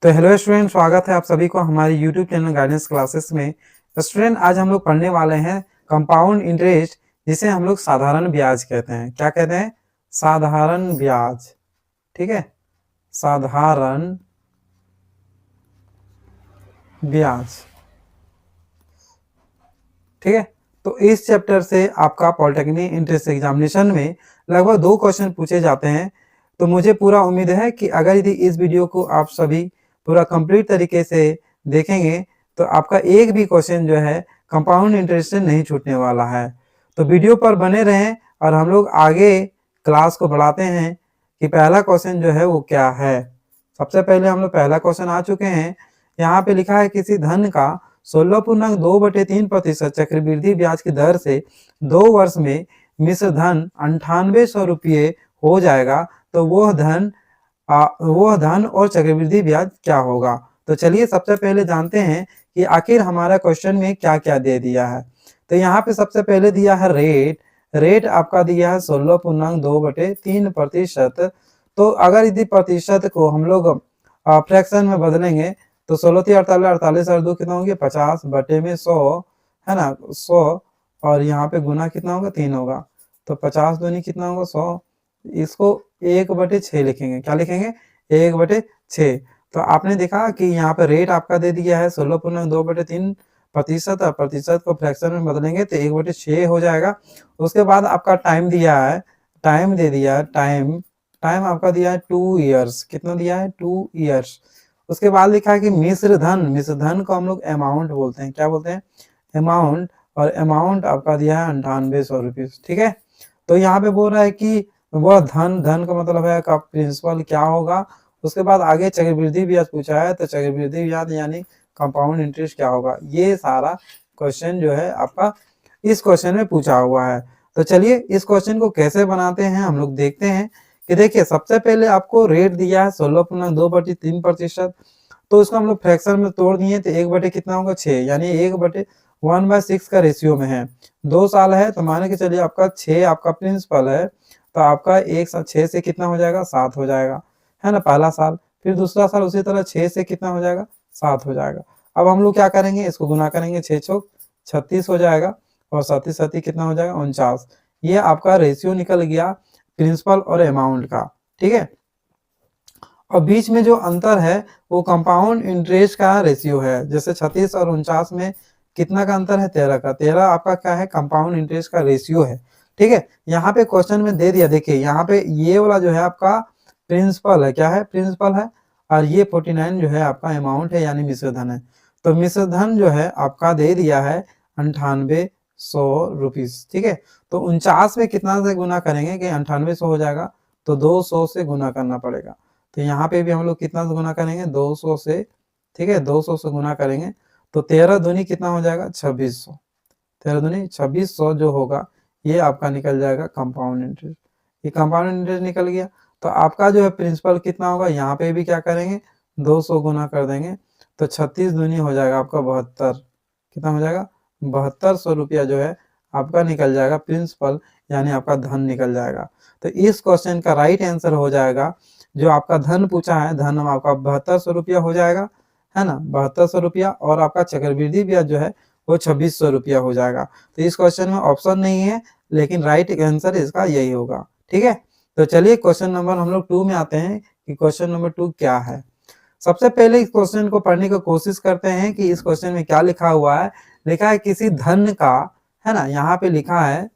तो hello student, स्वागत है आप सभी को हमारे यूट्यूब चैनल गाइडेंस क्लासेस में। स्टूडेंट, आज हम लोग पढ़ने वाले हैं कंपाउंड इंटरेस्ट, जिसे हम लोग साधारण ब्याज कहते हैं। क्या कहते हैं? साधारण ब्याज। ठीक है, साधारण ब्याज। ठीक है, तो इस चैप्टर से आपका पॉलिटेक्निक इंट्रेंस एग्जामिनेशन में लगभग 2 क्वेश्चन पूछे जाते हैं। तो मुझे पूरा उम्मीद है कि अगर यदि इस वीडियो को आप सभी पूरा कंप्लीट तरीके से देखेंगे तो आपका एक भी क्वेश्चन जो है कंपाउंड इंटरेस्ट से नहीं छूटने वाला है। तो वीडियो पर बने रहें और हम लोग आगे क्लास को बढ़ाते हैं कि पहला क्वेश्चन जो है वो क्या है। सबसे पहले हम लोग पहला क्वेश्चन आ चुके हैं। यहाँ पे लिखा है किसी धन का 16.2/3% चक्रवृद्धि ब्याज की दर से 2 वर्ष में मिश्र धन 9800 रुपये हो जाएगा, तो वह धन और चक्रवृद्धि ब्याज क्या होगा। तो चलिए सबसे पहले जानते हैं कि आखिर हमारा क्वेश्चन में क्या क्या दे दिया है। तो यहाँ पे सबसे पहले दिया है रेट आपका दिया है 16.2/3%। तो अगर यदि प्रतिशत को हम लोग फ्रैक्शन में बदलेंगे तो 16 48 और 2 कितना होंगे 50/100, है ना, 100। और यहाँ पे गुना कितना होगा 3 होगा, तो 50 दूनी कितना होगा 100। इसको 1/6 लिखेंगे। क्या लिखेंगे? 1/6। तो आपने देखा कि यहाँ पे रेट आपका दे दिया है 16.2/3%, और प्रतिशत को फ्रैक्शन में बदलेंगे तो 1/6 हो जाएगा। उसके बाद आपका टाइम दिया है, टाइम दे दिया है, टाइम आपका दिया है 2 ईयर्स। कितना दिया है? 2 ईयर्स। उसके बाद लिखा है कि मिश्र धन को हम लोग अमाउंट बोलते हैं। क्या बोलते हैं? अमाउंट। और अमाउंट आपका दिया है 9800 रुपीज। ठीक है, तो यहाँ पे बोल रहा है कि वह धन का मतलब है का प्रिंसिपल क्या होगा। उसके बाद आगे चक्रवृद्धि ब्याज पूछा है, तो चक्रवृद्धि ब्याज यानी कंपाउंड इंटरेस्ट क्या होगा। ये सारा क्वेश्चन जो है आपका इस क्वेश्चन में पूछा हुआ है। तो चलिए इस क्वेश्चन को कैसे बनाते हैं हम लोग देखते हैं। कि देखिए सबसे पहले आपको रेट दिया है 16.2/3%, तो उसको हम लोग फ्रैक्शन में तोड़ दिए तो 1 कितना होगा 6, यानी 1/1/6 का रेशियो में है। 2 साल है तो मान के चलिए आपका 6 आपका प्रिंसिपल है, तो आपका 6 से कितना हो जाएगा 7 हो जाएगा, है ना, पहला साल। फिर दूसरा साल उसी तरह 6 से कितना हो जाएगा 7 हो जाएगा। अब हम लोग क्या करेंगे, इसको गुना करेंगे, 6 छोक 36 हो जाएगा, और 37 कितना हो जाएगा 49। ये आपका रेशियो निकल गया प्रिंसिपल और अमाउंट का। ठीक है, और बीच में जो अंतर है वो कंपाउंड इंटरेस्ट का रेशियो है। जैसे 36 और 49 में कितना का अंतर है? 13 का। 13 आपका क्या है? कंपाउंड इंटरेस्ट का रेशियो है। ठीक है, यहाँ पे क्वेश्चन में दे दिया, देखिए यहाँ पे ये वाला जो है आपका प्रिंसिपल है। क्या है? प्रिंसिपल है। और ये 49 जो है आपका अमाउंट है, यानी मिश्र धन है। तो मिश्र धन जो है आपका दे दिया है 9800 रुपीज। ठीक है, तो 49 में कितना से गुना करेंगे कि 9800 हो जाएगा, तो 200 से गुना करना पड़ेगा। तो यहाँ पे भी हम लोग कितना से गुना करेंगे? 200 से। ठीक है, 200 से गुना करेंगे तो 13 दूनी कितना हो जाएगा 2600। 13 दूनी 2600 जो होगा ये आपका निकल जाएगा कंपाउंड इंटरेस्ट। ये कंपाउंड इंटरेस्ट निकल गया। तो आपका जो है प्रिंसिपल कितना होगा, यहाँ पे भी क्या करेंगे 200 गुना कर देंगे, तो 36 दूनी हो जाएगा आपका 72। कितना हो जाएगा? 7200 रुपया जो है आपका निकल जाएगा प्रिंसिपल, यानी आपका धन निकल जाएगा। तो इस क्वेश्चन का राइट आंसर हो जाएगा, जो आपका धन पूछा है, धन आपका 7200 रुपया हो जाएगा, है ना, 7200 रुपया। और आपका चक्रवृद्धि ब्याज जो है वो 2600 रुपया हो जाएगा। तो इस क्वेश्चन में ऑप्शन नहीं है, लेकिन राइट आंसर इसका यही होगा। ठीक है, तो चलिए क्वेश्चन नंबर हम लोग 2 में आते हैं कि क्वेश्चन नंबर 2 क्या है। सबसे पहले इस क्वेश्चन को पढ़ने की कोशिश करते हैं कि इस क्वेश्चन में क्या लिखा हुआ है। लिखा है किसी धन का, है ना, यहाँ पे लिखा है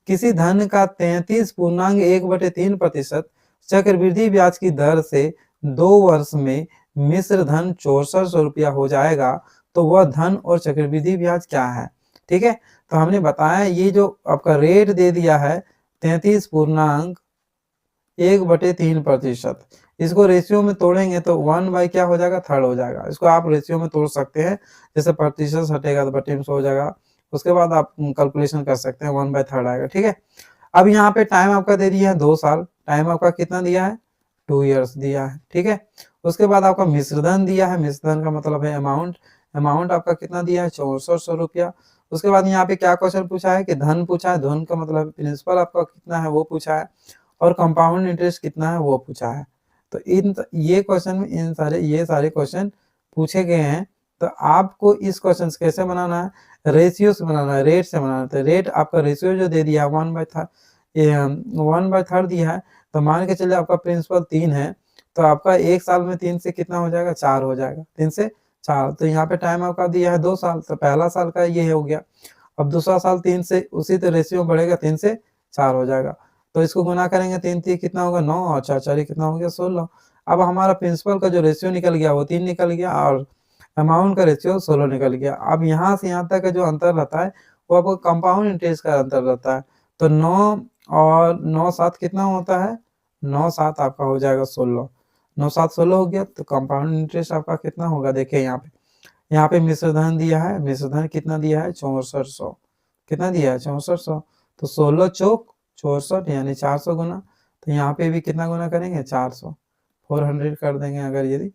किसी धन का 33.1/3% चक्रवृद्धि ब्याज की दर से 2 वर्ष में मिश्र धन 6400 रुपया हो जाएगा, तो वह धन और चक्रवृद्धि ब्याज क्या है। ठीक है, तो हमने बताया ये जो आपका रेट दे दिया है 33.1/3%, इसको रेशियो में तोड़ेंगे तो 1 क्या हो जाएगा 3 हो जाएगा। इसको आप रेशियो में तोड़ सकते हैं, जैसे प्रतिशत हटेगा तो बटे में 100 हो जाएगा। उसके बाद आप कैलकुलेशन कर सकते हैं, 1/3 आएगा। ठीक है, अब यहाँ पे टाइम आपका दे दिया है 2 साल, टाइम आपका कितना दिया है 2 ईयर्स दिया है। ठीक है, उसके बाद आपका मिश्रधन दिया है, मिश्रधन का मतलब है अमाउंट, अमाउंट आपका कितना दिया है 6400 रुपया। उसके बाद यहाँ पे क्या क्वेश्चन पूछा है कि धन पूछा है, धन का मतलब प्रिंसिपल आपका कितना है वो पूछा है, और कंपाउंड इंटरेस्ट कितना है वो पूछा है। तो ये क्वेश्चन में ये सारे क्वेश्चन पूछे गए हैं। तो आपको इस क्वेश्चन कैसे बनाना है, रेशियो से बनाना है, रेट से बनाना है। तो रेट आपका रेशियो जो दे दिया है 1/3 दिया है, तो मान के चलिए आपका प्रिंसिपल 3 है, तो आपका 1 साल में 3 से कितना हो जाएगा, 4 हो जाएगा, 3 से 4। तो यहाँ पे टाइम आपका दिया है 2 साल, तो पहला साल का ये हो गया। अब दूसरा साल 3 से उसी तरह रेशियो बढ़ेगा, 3 से 4 हो जाएगा। तो इसको गुना करेंगे 3 3 कितना होगा 9 और 4 4 कितना हो गया 16। अब हमारा प्रिंसिपल का जो रेशियो निकल गया वो 3 निकल गया और अमाउंट का रेशियो 16 निकल गया। अब यहाँ से यहाँ तक का जो अंतर रहता है वो आपको कंपाउंड इंटरेस्ट का अंतर रहता है। तो 9 और 9 7 कितना होता है, 9 7 आपका हो जाएगा 16, 9 7 16 हो गया। तो कंपाउंड इंटरेस्ट आपका कितना होगा, देखिए यहाँ पे मिश्र धन दिया है, मिश्र धन कितना दिया है 6400, कितना दिया है 6400। तो 16 चौक 64 यानी 400 गुना। तो यहाँ पे भी कितना गुना करेंगे 400, 400 कर देंगे अगर यदि,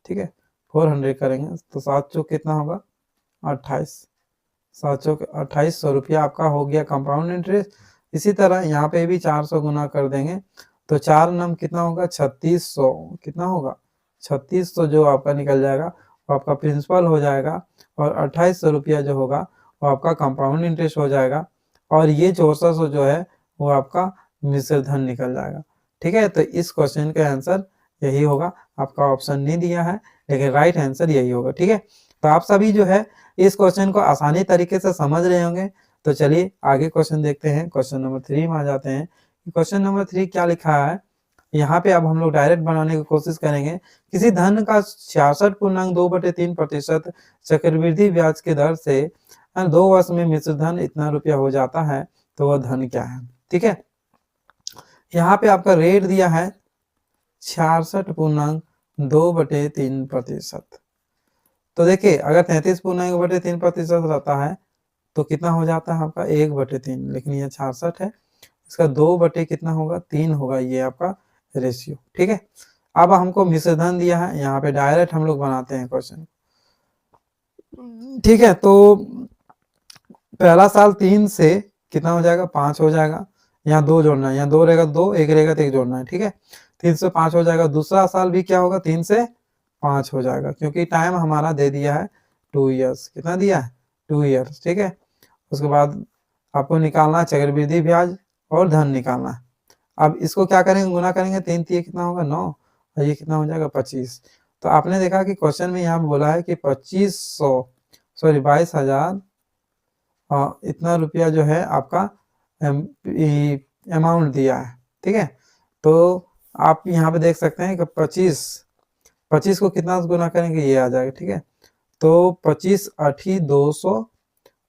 ठीक है 400 करेंगे तो 7 चौक कितना होगा 28, 7 चौक 2800 रुपया आपका हो गया कंपाउंड इंटरेस्ट। इसी तरह यहाँ पे भी 400 गुना कर देंगे तो 4 नम कितना होगा 3600, कितना होगा 3600 जो आपका निकल जाएगा वो आपका प्रिंसिपल हो जाएगा और 2800 रुपया जो होगा वो आपका कंपाउंड इंटरेस्ट हो जाएगा और ये 6400 जो है वो आपका मिश्र धन निकल जाएगा। ठीक है, तो इस क्वेश्चन का आंसर यही होगा। आपका ऑप्शन नहीं दिया है लेकिन राइट आंसर यही होगा। ठीक है, तो आप सभी जो है इस क्वेश्चन को आसानी तरीके से समझ रहे होंगे। तो चलिए आगे क्वेश्चन देखते हैं। क्वेश्चन नंबर 3 में आ जाते हैं। क्वेश्चन नंबर 3 क्या लिखा है यहाँ पे। अब हम लोग डायरेक्ट बनाने की कोशिश करेंगे। किसी धन का 66.2/3% चक्रवृद्धि ब्याज के दर से 2 वर्ष में मिश्र धन इतना रुपया हो जाता है, तो वह धन क्या है। ठीक है, यहाँ पे आपका रेट दिया है 66.2/3%। तो देखिए अगर 33.1/3% रहता है तो कितना हो जाता है आपका 1/3, लेकिन ये 66 है, इसका 2 कितना होगा 3 होगा, ये आपका रेशियो। ठीक है, अब हमको मिश्र धन दिया है, यहाँ पे डायरेक्ट हम लोग बनाते हैं क्वेश्चन। ठीक है, तो पहला साल 3 से कितना हो जाएगा 5 हो जाएगा, यहाँ 2 जोड़ना है, यहाँ 2 रहेगा 2, 1 रहेगा तो 1 जोड़ना है। ठीक है, 3 से 5 हो जाएगा। दूसरा साल भी क्या होगा 3 से 5 हो जाएगा, क्योंकि टाइम हमारा दे दिया है 2 ईयर्स। कितना दिया है 2 ईयर्स। ठीक है, उसके बाद आपको निकालना है चक्रवृद्धि ब्याज और धन निकालना है। अब इसको क्या करेंगे गुना करेंगे, 3 3 कितना होगा 9 और ये कितना हो जाएगा 25। तो आपने देखा कि क्वेश्चन में यहाँ बोला है कि 22,000 इतना रुपया जो है आपका अमाउंट दिया है। ठीक है, तो आप यहाँ पे देख सकते हैं कि 25 को कितना गुना करेंगे ये आ जाएगा। ठीक है, तो 25 8 200,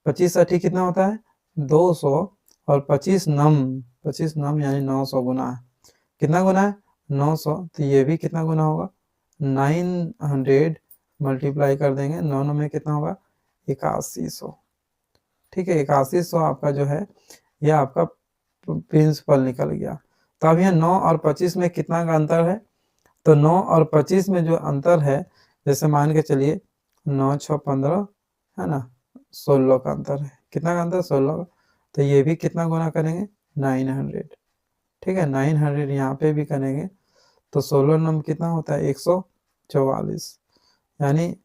25 8 कितना होता है 200 और 25 नम यानी 900 गुना है। कितना गुना है 900, तो ये भी कितना गुना होगा 900 मल्टीप्लाई कर देंगे, 9 में कितना होगा 8100। ठीक है, 8100 आपका जो है यह आपका प्रिंसिपल निकल गया। तो अब यहाँ 9 और 25 में कितना का अंतर है, तो 9 और 25 में जो अंतर है, जैसे मान के चलिए 9 6 15 है ना, 16 का अंतर है। कितना का अंतर 16 का। तो ये भी कितना गुना करेंगे 900। ठीक है, 900 यहाँ पे भी करेंगे तो 16 नंबर कितना होता है 144, यानी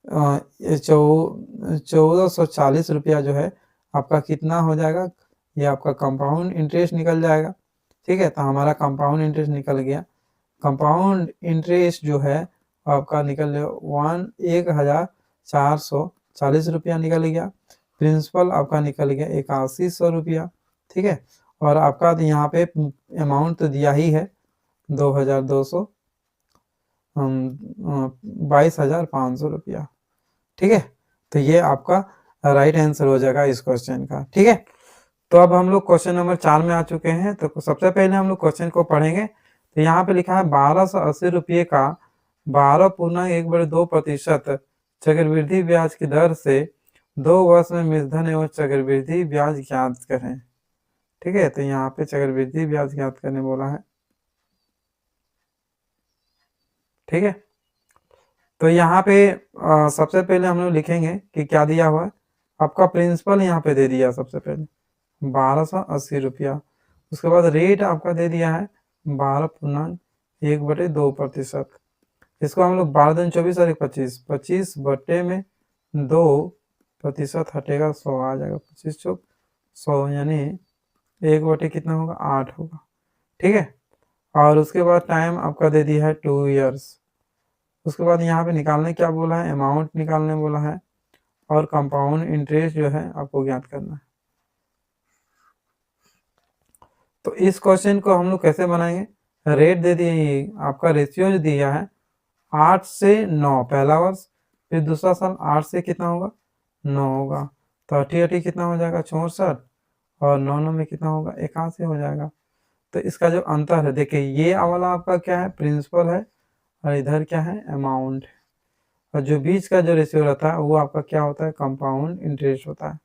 1440 रुपया जो है आपका कितना हो जाएगा, ये आपका कंपाउंड इंटरेस्ट निकल जाएगा। ठीक है, तो हमारा कंपाउंड इंटरेस्ट निकल गया। कंपाउंड इंटरेस्ट जो है आपका निकल गया 1440 रुपया निकल गया। प्रिंसिपल आपका निकल गया 8100 रुपया। ठीक है, और आपका यहाँ पे अमाउंट तो दिया ही है 2200 22,500 रुपया। ठीक है, तो ये आपका राइट आंसर हो जाएगा इस क्वेश्चन का। ठीक है, तो अब हम लोग क्वेश्चन नंबर 4 में आ चुके हैं। तो सबसे पहले हम लोग क्वेश्चन को पढ़ेंगे। तो यहाँ पे लिखा है 1280 रुपये का 12.1/2% चक्रवृद्धि ब्याज की दर से 2 वर्ष में मिश्र धन एवं चक्रवृद्धि ब्याज ज्ञात करें। ठीक है, तो यहाँ पे चक्रवृद्धि ब्याज ज्ञात करने बोला है। ठीक है, तो यहाँ पे सबसे पहले हम लोग लिखेंगे कि क्या दिया हुआ है। आपका प्रिंसिपल यहाँ पे दे दिया सबसे पहले 1280 रुपया। उसके बाद रेट आपका दे दिया है 1/2%। इसको हम लोग 12 दूनी 24 और 1 25, 25 बटे में 2% हटेगा 100 आ जाएगा, 25 चौक 100 यानी 1 बटे कितना होगा 8 होगा। ठीक है, और उसके बाद टाइम आपका दे दिया है 2 ईयर्स। उसके बाद यहाँ पे निकालने क्या बोला है, अमाउंट निकालने बोला है और कंपाउंड इंटरेस्ट जो है आपको ज्ञात करना है। तो इस क्वेश्चन को हम लोग कैसे बनाएंगे, रेट दे दिए, आपका रेशियो जो दिया है 8 से 9 पहला वर्ष, फिर दूसरा साल 8 से कितना होगा 9 होगा, तो 80 कितना हो जाएगा 64 और 9 9 में कितना होगा 81 हो जाएगा। तो इसका जो अंतर है देखिए, ये वाला आपका क्या है प्रिंसिपल है और इधर क्या है अमाउंट, और जो बीच का जो रेशियो रहता है वो आपका क्या होता है कंपाउंड इंटरेस्ट होता है।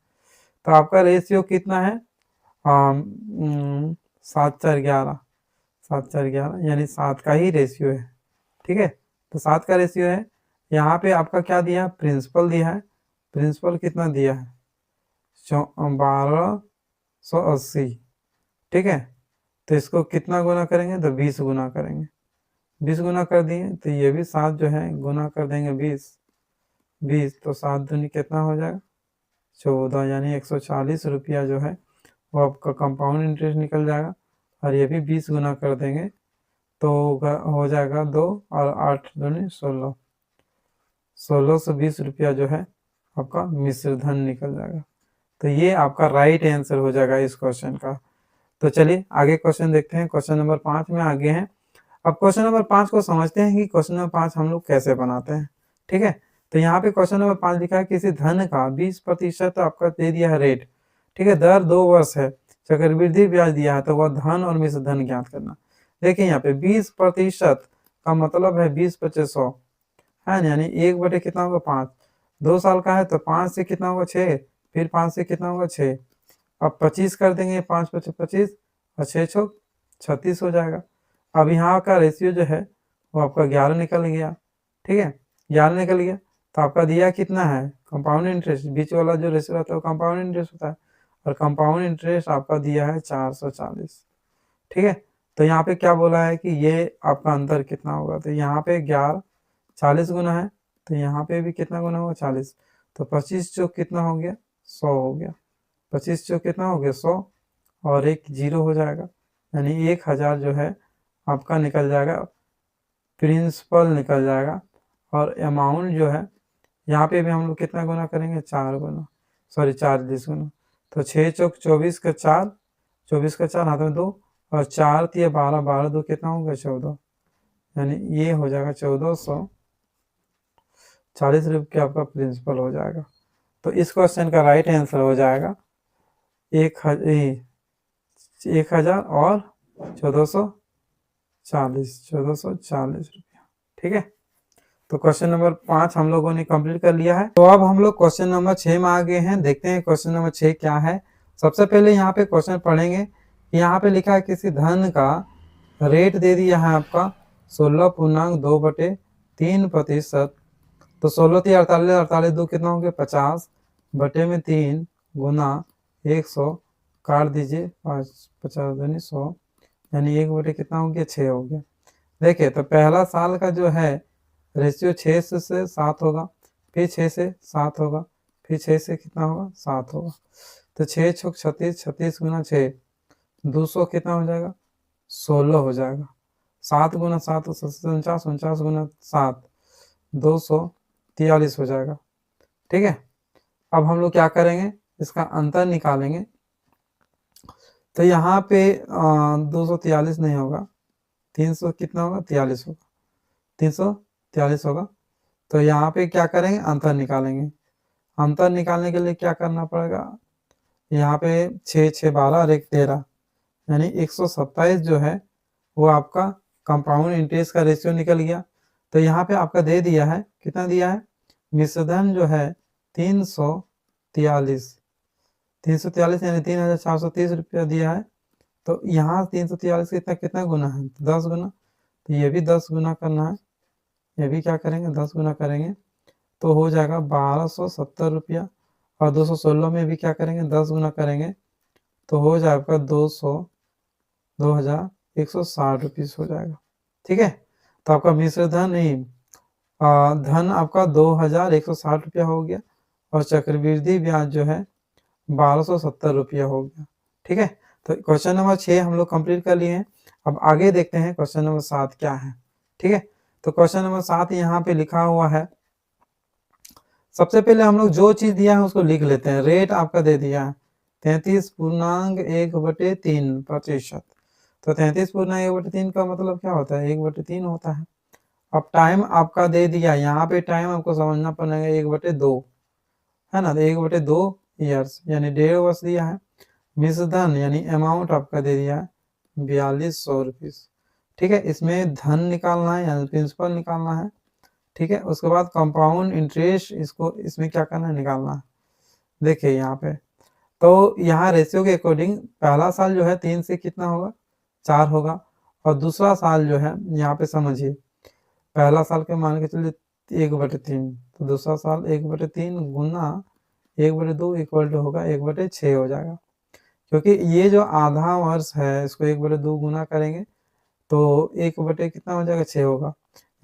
तो आपका रेशियो कितना है 7/4 7/4 यानी 7 का ही रेशियो है। ठीक है, तो 7 का रेशियो है। यहाँ पे आपका क्या दिया है प्रिंसिपल दिया है, प्रिंसिपल कितना दिया है 1280। ठीक है, तो इसको कितना गुना करेंगे तो 20 गुना करेंगे, 20 गुना कर दिए तो ये भी 7 जो है गुना कर देंगे 20 तो 7 दूनी कितना हो जाएगा 14 यानी 140 रुपया जो है वो आपका कंपाउंड इंटरेस्ट निकल जाएगा। और ये भी 20 गुना कर देंगे तो हो जाएगा 2 और 8 दूनी 16, 1620 रुपया जो है आपका मिश्र धन निकल जाएगा। तो ये आपका राइट आंसर हो जाएगा इस क्वेश्चन का। तो चलिए आगे क्वेश्चन देखते हैं, क्वेश्चन नंबर 5 में आगे हैं। अब क्वेश्चन नंबर 5 को समझते हैं कि क्वेश्चन नंबर 5 हम लोग कैसे बनाते हैं। ठीक है, तो यहाँ पे क्वेश्चन नंबर 5 लिखा है किसी धन का 20% आपका दे दिया है रेट। ठीक है, दर 2 वर्ष है, चक्रवृद्धि ब्याज दिया है, तो वह धन और मिश्र धन ज्ञात करना। देखिए यहाँ पे 20% का मतलब है 20 × 100 है, यानी 1 बटे कितना होगा 5, 2 साल का है तो 5 से कितना होगा 6, फिर 5 से कितना होगा 6, अब 25 कर देंगे, 5 × 5 25 और 6 × 36 हो जाएगा। अब यहाँ का रेशियो जो है वो आपका 11 निकल गया। ठीक है, 11 निकल गया तो आपका दिया कितना है कंपाउंड इंटरेस्ट, बीच वाला जो रेशियो रहता है वो कंपाउंड इंटरेस्ट होता है, और कंपाउंड इंटरेस्ट आपका दिया है 440। ठीक है, तो यहाँ पे क्या बोला है कि ये आपका अंतर कितना होगा, तो यहाँ पे 11 40 गुना है, तो यहाँ पे भी कितना गुना होगा 40, तो 25 जो कितना हो गया 100 हो गया, 25 जो कितना हो गया 100 और एक 0 हो जाएगा, यानी 1000 जो है आपका निकल जाएगा, प्रिंसिपल निकल जाएगा। और अमाउंट जो है यहाँ पे भी हम लोग कितना गुना करेंगे 4 गुना, सॉरी 40 गुना, तो 6 चौक 24 का 4, 24 का 4 हाथ में 2 और 4 × 12, 12 2 कितना हो गया 14, यानी ये हो जाएगा 1440 रुपये आपका प्रिंसिपल हो जाएगा। तो इस क्वेश्चन का राइट आंसर हो जाएगा 1000 और 1440 रुपया। ठीक है, तो क्वेश्चन नंबर 5 हम लोगों ने कंप्लीट कर लिया है। तो अब हम लोग क्वेश्चन नंबर 6 में आ गए हैं, देखते हैं क्वेश्चन नंबर 6 क्या है। सबसे पहले यहाँ पे क्वेश्चन पढ़ेंगे, यहाँ पे लिखा है किसी धन का रेट दे दिया है आपका 16.2/3%, तो 16 × 48, 48 2 कितना हो गया 50 बटे में 3 गुना 100 काट दीजिए 5 50 दूनी 100 यानी 1 बटे कितना हो गया 6 हो गया। देखिए तो पहला साल का जो है रेशियो 6 से 7 होगा, फिर 6 से 7 होगा, फिर 6 से कितना होगा 7 होगा, तो 6 छुक 36, 36 गुना 6 200 कितना हो जाएगा 16 हो जाएगा, 7 गुना 7 49, 49 गुना 7 243 हो जाएगा। ठीक है, अब हम लोग क्या करेंगे इसका अंतर निकालेंगे, तो यहाँ पे 243 नहीं होगा, 300 कितना होगा 43 होगा, 343 होगा, तो यहाँ पे क्या करेंगे अंतर निकालेंगे। अंतर निकालने के लिए क्या करना पड़ेगा, यहाँ पे 6 6 12 और 1 13 यानी 127 जो है वो आपका कंपाउंड इंटरेस्ट का रेशियो निकल गया। तो यहाँ पे आपका दे दिया है कितना दिया है मिश्रधन जो है 343 यानी 3430 रुपया दिया है। तो यहाँ 343 कितना कितना गुना है 10 गुना, तो ये भी 10 गुना करना है, ये भी क्या करेंगे 10 गुना करेंगे तो हो जाएगा 1270 रुपया, और 216 में भी क्या करेंगे 10 गुना करेंगे तो हो जाएगा 2160 रुपीज़ हो जाएगा। ठीक है। तो आपका मिश्र धन नहीं, धन आपका 2160 रुपया हो गया और चक्रवृद्धि ब्याज जो है 1270 रुपया हो गया। ठीक है। तो क्वेश्चन नंबर 6 हम लोग कंप्लीट कर लिए हैं। अब आगे देखते हैं क्वेश्चन नंबर 7 क्या है। ठीक है। तो क्वेश्चन नंबर 7 यहाँ पे लिखा हुआ है, सबसे पहले हम लोग जो चीज दिया है उसको लिख लेते हैं। रेट आपका दे दिया है 33.1/3%। तो 33.1/3 का मतलब क्या होता है, 1/3 होता है। अब टाइम आपका दे दिया, यहाँ पे टाइम आपको समझना पड़ेगा 1/2 है ना, तो 1/2 ईयर्स यानी 1.5 वर्ष दिया है। मिश्र धन यानी अमाउंट आपका दे दिया है 4200 रुपीज। ठीक है। इसमें धन निकालना है यानी प्रिंसिपल निकालना है। ठीक है। उसके बाद कंपाउंड इंटरेस्ट, इसको इसमें क्या करना है, निकालना है। देखिए यहाँ पे तो यहाँ रेशियो के अकॉर्डिंग पहला साल जो है 3 से कितना होगा, 4 होगा। और दूसरा साल जो है यहाँ पे समझिए, पहला साल के मान के चलिए 1/3, तो दूसरा साल 1/3 गुना 1/2 इक्वल टू होगा 1/6 हो जाएगा। क्योंकि ये जो आधा वर्ष है इसको 1/2 गुना करेंगे तो 1 कितना हो जाएगा, 6 होगा।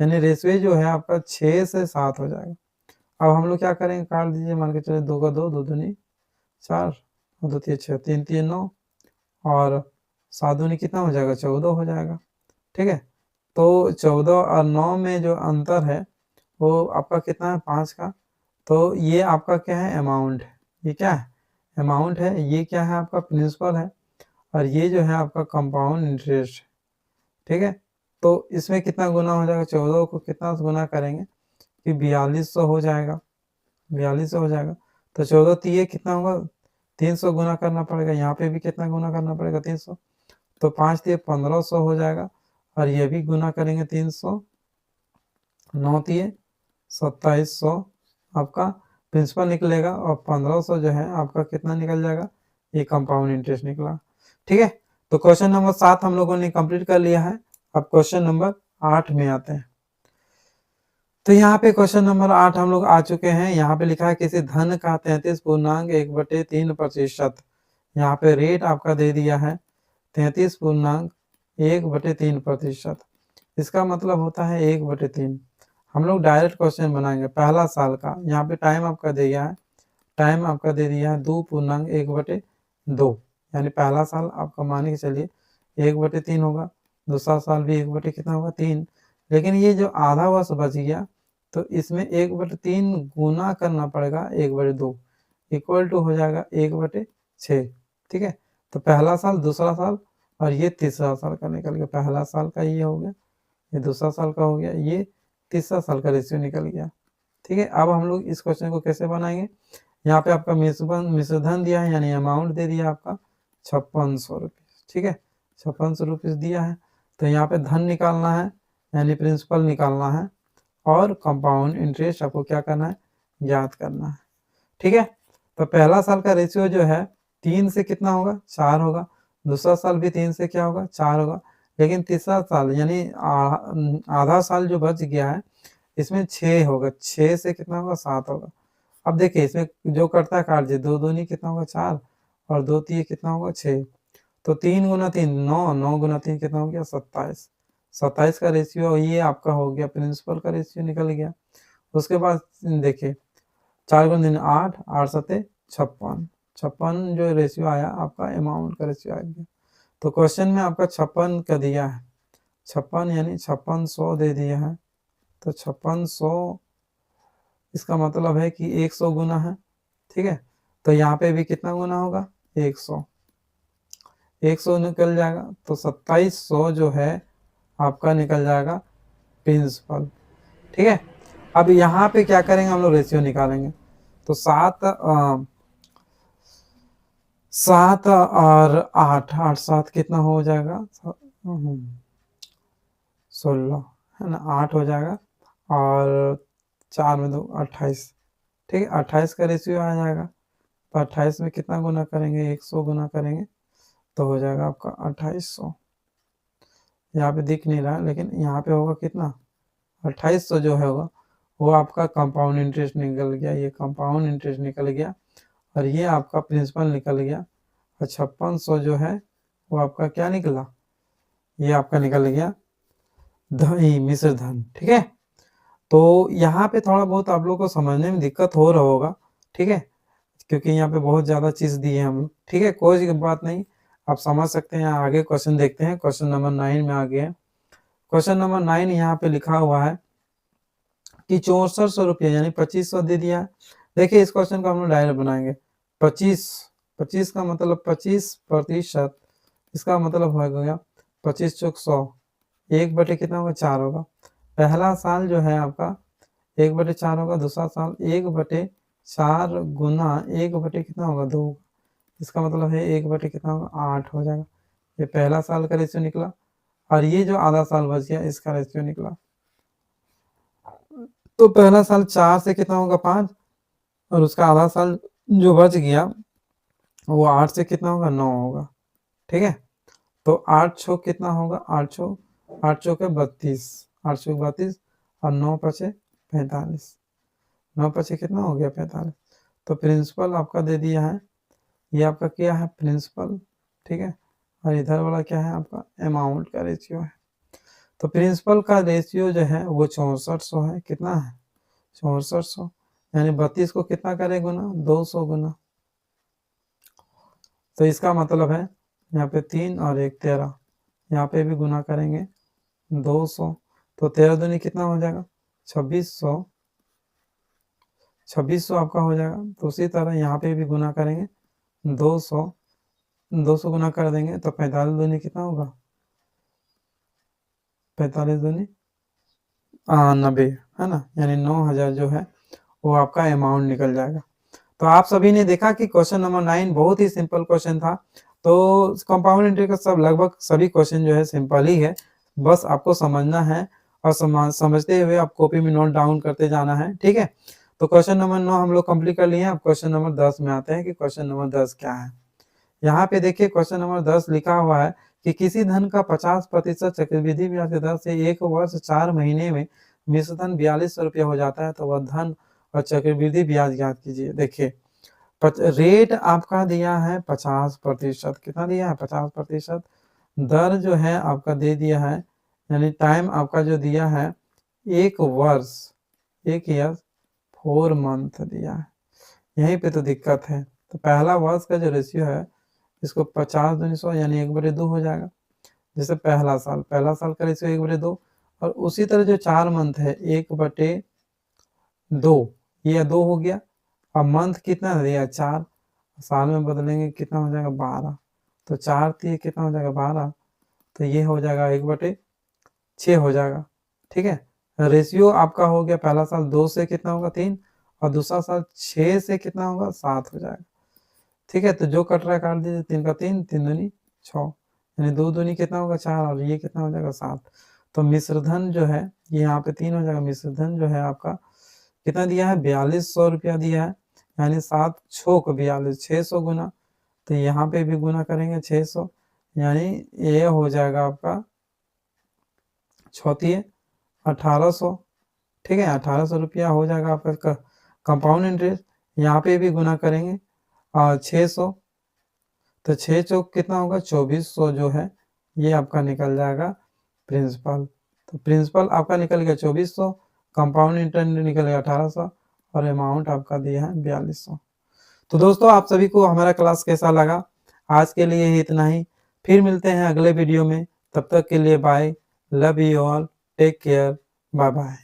यानी रेशियो जो है आपका 6 से 7 हो जाएगा। अब हम लोग क्या करेंगे, काट दीजिए, मान के चलिए 2 का 2, 2 दूनी 4 और 2 3 6, 3 3 9 और 7 दूनी कितना हो जाएगा, 14 हो जाएगा। ठीक है। तो 14 और 9 में जो अंतर है वो आपका कितना है, 5 का। तो ये आपका क्या है, अमाउंट है। ये क्या है, अमाउंट है। ये क्या है, आपका प्रिंसिपल है। और ये जो है आपका कंपाउंड इंटरेस्ट है। ठीक है। तो इसमें कितना गुना हो जाएगा, 14 को कितना गुना करेंगे कि 4200 हो जाएगा, 4200 हो जाएगा। तो 14 तीय कितना होगा, 300 गुना करना पड़ेगा। यहाँ पे भी कितना गुना करना पड़ेगा, 300। तो 5 तीय 1500 हो जाएगा और ये भी गुना करेंगे 300, 9 तीय 2700 आपका प्रिंसिपल निकलेगा और 1500 जो है आपका कितना निकल जाएगा, ये कंपाउंड इंटरेस्ट निकला। ठीक है। तो क्वेश्चन नंबर 7 हम लोगों ने कंप्लीट कर लिया है। अब क्वेश्चन नंबर 8 में आते हैं। तो यहाँ पे क्वेश्चन नंबर 8 हम लोग आ चुके हैं। यहाँ पे लिखा है किसी धन का 33.1/3%। यहाँ पे रेट आपका दे दिया है 33.1/3%। इसका मतलब होता है 1/3। हम लोग डायरेक्ट क्वेश्चन बनाएंगे पहला साल का। यहाँ पे टाइम आपका दे दिया है, टाइम आपका दे दिया है 2.1/2 यानी पहला साल आपका मान के चलिए 1/3 होगा, दूसरा साल भी 1 कितना होगा, 3। लेकिन ये जो आधा वर्ष बच गया तो इसमें 1/3 गुना करना पड़ेगा 1/2 इक्वल टू हो जाएगा 1/6। ठीक है। तो पहला साल, दूसरा साल और ये तीसरा साल का निकल गया। पहला साल का ये हो गया, ये दूसरा साल का हो गया, ये तीसरा साल का रेशियो निकल गया। ठीक है। अब हम लोग इस क्वेश्चन को कैसे बनाएंगे, यहाँ पे आपका मिश्रधन दिया है यानी अमाउंट दे दिया आपका 5600 रुपीज। ठीक है। 5600 रुपीज दिया है। तो यहाँ पे धन निकालना है यानी प्रिंसिपल निकालना है और कंपाउंड इंटरेस्ट आपको क्या करना है, ज्ञात करना है। ठीक है। तो पहला साल का रेशियो जो है 3 से कितना होगा, 4 होगा। दूसरा साल भी 3 से क्या होगा, 4 होगा। लेकिन तीसरा साल यानी आधा साल जो बच गया है इसमें 6 होगा। 6 से कितना होगा, 7 होगा। अब देखिए इसमें जो करता है काट दीजिए, 2 दूनी कितना होगा, 4 और 2 तीय कितना होगा, 6। तो 3 गुना 3 9, 9 गुना 3 कितना हो गया, 27। 27 का रेशियो ये आपका हो गया, प्रिंसिपल का रेशियो निकल गया। उसके बाद देखिए 4 गुना 3 8, 8 सते 56। 56 जो रेशियो आया आपका अमाउंट का रेशियो आ गया। तो क्वेश्चन में आपका 56 का दिया है, 56 यानी 5600 दे दिया है। तो 5600 इसका मतलब है कि 100 गुना है। ठीक है। तो यहाँ पे भी कितना गुना होगा, 100। 100 निकल जाएगा तो 2700 जो है आपका निकल जाएगा प्रिंसिपल। ठीक है। अब यहाँ पे क्या करेंगे, हम लोग रेशियो निकालेंगे। तो 7 और 8, 8 7 कितना हो जाएगा, 16 है ना, 8 हो जाएगा और 4 में 2 28। ठीक है। 28 का रेशियो आ जाएगा। तो 28 में कितना गुना करेंगे, 100 गुना करेंगे तो हो जाएगा आपका 2800। यहाँ पे दिख नहीं रहा लेकिन यहाँ पे होगा कितना, 2800 जो है होगा वो आपका कंपाउंड इंटरेस्ट निकल गया। ये कंपाउंड इंटरेस्ट निकल गया और ये आपका प्रिंसिपल निकल गया। और 5600 जो है वो आपका क्या निकला, ये आपका निकल गया मिश्र धन, ठीक है। तो यहाँ पे थोड़ा बहुत आप लोग को समझने में दिक्कत हो रहा होगा, ठीक है, क्योंकि यहाँ पे बहुत ज़्यादा चीज़ दिए हैं हम लोग, ठीक है, कोई बात नहीं, आप समझ सकते हैं। आगे क्वेश्चन देखते हैं, क्वेश्चन नंबर 9 में आ गए हैं। क्वेश्चन नंबर 9 यहाँ पे लिखा हुआ है कि 6400 रुपये यानी 2500 दे दिया है। देखिए इस क्वेश्चन को हम लोग डायरेक्ट बनाएंगे। 25 का मतलब 25%, इसका मतलब हो गया 25 चौक 100, 1/, कितना होगा 4 होगा। पहला साल जो है आपका 1/4 होगा, दूसरा साल 1/4 गुना 1/, कितना होगा 2, इसका मतलब है 1/, कितना होगा 8 हो जाएगा। ये पहला साल का रेशियो निकला, और ये जो आधा साल बच गया इसका रेशियो निकला। तो पहला साल 4 से कितना होगा 5, और उसका आधा साल जो बच गया वो 8 से कितना होगा 9 होगा, ठीक है। तो 8 छो कितना होगा, 8 चौके 32, 8 चौक 32, और 9 पचे 45, 9 पचे कितना हो गया 45। तो प्रिंसिपल आपका दे दिया है, ये आपका क्या है प्रिंसिपल, ठीक है, और इधर वाला क्या है आपका अमाउंट का रेशियो है। तो प्रिंसिपल का रेशियो जो है वो 6400 है, कितना है 6400, यानी 32 को कितना करे गुना 200 गुना। तो इसका मतलब है यहाँ पे 3 और 1 13, यहाँ पे भी गुना करेंगे 200, तो 13 दूनी कितना हो जाएगा 2600, 2600 आपका हो जाएगा। तो उसी तरह यहाँ पे भी गुना करेंगे 200, 200 गुना कर देंगे तो 45 दूनी कितना होगा 45 दूनी 90, है ना, यानी 9000 जो है वो आपका अमाउंट निकल जाएगा। तो आप सभी ने देखा कि क्वेश्चन नंबर 9 बहुत ही सिंपल क्वेश्चन था। तो कंपाउंड इंटरेस्ट का सब लगभग सभी क्वेश्चन जो है सिंपल ही है, बस आपको समझना है और समझते हुए आप कॉपी में नोट डाउन करते जाना है, ठीक है। तो क्वेश्चन नंबर 9 हम लोग कंप्लीट कर लिए हैं। अब क्वेश्चन नंबर 10 में आते हैं कि क्वेश्चन नंबर 10 क्या है। यहाँ पे देखिए क्वेश्चन नंबर 10 लिखा हुआ है कि किसी धन का 50% चक्रवृद्धि ब्याज की दर से 1 वर्ष 4 महीने में मिश्र धन 4200 रुपया हो जाता है, तो वह धन और चक्रवृद्धि ब्याज ज्ञात कीजिए। देखिए रेट आपका दिया है 50%, कितना दिया है 50%, दर जो है आपका दे दिया है, यानी टाइम आपका जो दिया है 1 वर्ष, 1 ईयर 4 मंथ दिया है। यहीं पे तो दिक्कत है। तो पहला वर्ष का जो रेशियो है इसको 50 दूनी 100 यानी 1/2 हो जाएगा। जैसे पहला साल का रेशियो 1/2, और उसी तरह जो 4 मंथ है 1/2, ये 2 हो गया। अब मंथ कितना दिया 4, साल में बदलेंगे कितना हो जाएगा 12, तो 4 3 कितना हो जाएगा 12, तो ये हो जाएगा 1/6 हो जाएगा, ठीक है। रेशियो आपका हो गया पहला साल 2 से कितना होगा 3, और दूसरा साल 6 से कितना होगा 7 हो जाएगा, ठीक है। तो जो कट रहा है काट दीजिए, 3 का 3, 3 दूनी 6, यानी 2 दूनी कितना होगा 4, और ये कितना हो जाएगा 7। तो मिश्रधन जो है ये यहाँ पे 3 हो जाएगा। मिश्रधन जो है आपका कितना दिया है 4200 रुपया दिया है, यानी 7 छोक 42, 600 गुना, तो यहाँ पे भी गुना करेंगे 600, यानी ये हो जाएगा आपका 6 1800, ठीक है, 1800 रुपया हो जाएगा आपका कंपाउंड इंटरेस्ट। यहाँ पे भी गुना करेंगे 600, तो 6 चौक कितना होगा 2400 जो है ये आपका निकल जाएगा प्रिंसिपल। तो प्रिंसिपल आपका निकल गया 2400, कंपाउंड इंटरेस्ट निकल गया 1800, और अमाउंट आपका दिया है 4200। तो दोस्तों आप सभी को हमारा क्लास कैसा लगा, आज के लिए ही इतना ही, फिर मिलते हैं अगले वीडियो में, तब तक के लिए bye, love you all, take care, bye bye.